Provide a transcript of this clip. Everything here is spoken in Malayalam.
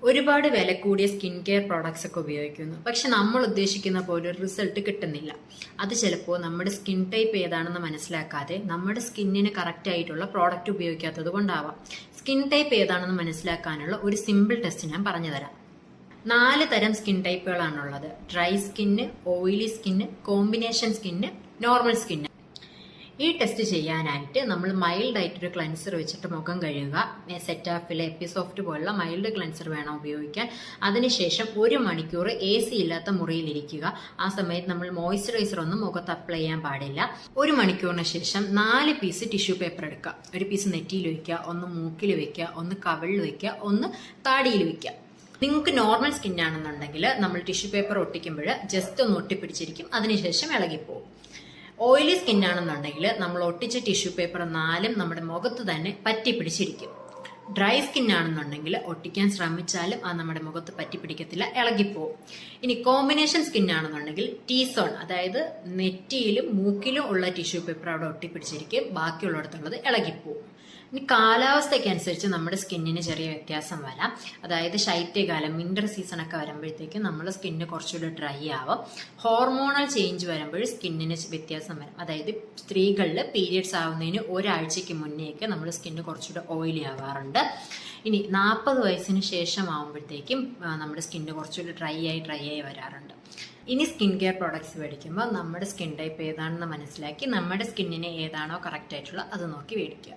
ഒരുപാട് വില കൂടിയ സ്കിൻ കെയർ പ്രോഡക്ട്സ് ഒക്കെ ഉപയോഗിക്കുന്നു. പക്ഷെ നമ്മൾ ഉദ്ദേശിക്കുന്ന പോലെ ഒരു റിസൾട്ട് കിട്ടുന്നില്ല. അത് ചിലപ്പോൾ നമ്മുടെ സ്കിൻ ടൈപ്പ് ഏതാണെന്ന് മനസ്സിലാക്കാതെ നമ്മുടെ സ്കിന്നിന് കറക്റ്റ് ആയിട്ടുള്ള പ്രോഡക്റ്റ് ഉപയോഗിക്കാത്തത് കൊണ്ടാവാം. സ്കിൻ ടൈപ്പ് ഏതാണെന്ന് മനസ്സിലാക്കാനുള്ള ഒരു സിമ്പിൾ ടെസ്റ്റ് ഞാൻ പറഞ്ഞു തരാം. 4 തരം സ്കിൻ ടൈപ്പുകളാണുള്ളത്: dry skin, oily skin, combination skin, normal skin. ഈ ടെസ്റ്റ് ചെയ്യാനായിട്ട് നമ്മൾ മൈൽഡ് ആയിട്ടൊരു ക്ലൻസർ വെച്ചിട്ട് മുഖം കഴുകുക. സെറ്റാഫിലെ എപ്പിസോഫ്റ്റ് പോലുള്ള മൈൽഡ് ക്ലൻസർ വേണം ഉപയോഗിക്കാൻ. അതിനുശേഷം 1 മണിക്കൂർ AC ഇല്ലാത്ത മുറിയിലിരിക്കുക. ആ സമയത്ത് നമ്മൾ മോയ്സ്ചറൈസർ ഒന്നും മുഖത്ത് അപ്ലൈ ചെയ്യാൻ പാടില്ല. 1 മണിക്കൂറിന് ശേഷം 4 പീസ് ടിഷ്യൂ പേപ്പർ എടുക്കുക. ഒരു പീസ് നെറ്റിയിൽ വെക്കുക, ഒന്ന് മൂക്കിൽ വെക്കുക, ഒന്ന് കവിളിൽ വെക്കുക, ഒന്ന് താടിയിൽ വെക്കുക. നിങ്ങൾക്ക് നോർമൽ സ്കിൻ ആണെന്നുണ്ടെങ്കിൽ നമ്മൾ ടിഷ്യൂ പേപ്പർ ഒട്ടിക്കുമ്പോൾ ജസ്റ്റ് ഒന്ന് ഒട്ടിപ്പിടിച്ചിരിക്കും, അതിനുശേഷം ഇളകിപ്പോവും. ഓയിലി സ്കിൻ ആണെന്നുണ്ടെങ്കിൽ നമ്മൾ ഒട്ടിച്ച ടിഷ്യൂ പേപ്പർ 4 നമ്മുടെ മുഖത്ത് തന്നെ പറ്റിപ്പിടിച്ചിരിക്കും. ഡ്രൈ സ്കിൻ ആണെന്നുണ്ടെങ്കിൽ ഒട്ടിക്കാൻ ശ്രമിച്ചാലും അത് നമ്മുടെ മുഖത്ത് പറ്റിപ്പിടിക്കത്തില്ല, ഇളകിപ്പോവും. ഇനി കോമ്പിനേഷൻ സ്കിൻ ആണെന്നുണ്ടെങ്കിൽ T-സോൺ, അതായത് നെറ്റിയിലും മൂക്കിലും ഉള്ള ടിഷ്യൂ പേപ്പർ അവിടെ ഒട്ടിപ്പിടിച്ചിരിക്കും, ബാക്കിയുള്ളിടത്തുള്ളത് ഇളകിപ്പോവും. ഇനി കാലാവസ്ഥയ്ക്ക് അനുസരിച്ച് നമ്മുടെ സ്കിന്നിന് ചെറിയ വ്യത്യാസം വരാം. അതായത് ശൈത്യകാലം, വിന്റർ സീസൺ ഒക്കെ വരുമ്പോഴത്തേക്കും നമ്മുടെ സ്കിന്ന് കുറച്ചുകൂടി ഡ്രൈ ആവും. ഹോർമോണൽ ചേഞ്ച് വരുമ്പോൾ സ്കിന്നിന് വ്യത്യാസം വരും. അതായത് സ്ത്രീകളിൽ പീരിയഡ്സ് ആവുന്നതിന് ഒരാഴ്ചയ്ക്ക് മുന്നേക്ക് നമ്മുടെ സ്കിന്ന് കുറച്ചുകൂടി ഓയിലി ആവാറുണ്ട്. ഇനി 40 വയസ്സിന് ശേഷം ആവുമ്പോഴത്തേക്കും നമ്മുടെ സ്കിന്ന് കുറച്ചുകൂടി ഡ്രൈ ആയി വരാറുണ്ട്. ഇനി സ്കിൻ കെയർ പ്രോഡക്ട്സ് മേടിക്കുമ്പോൾ നമ്മുടെ സ്കിൻ ടൈപ്പ് ഏതാണെന്ന് മനസ്സിലാക്കി നമ്മുടെ സ്കിന്നിന് ഏതാണോ കറക്റ്റ് ആയിട്ടുള്ള അത് നോക്കി മേടിക്കുക.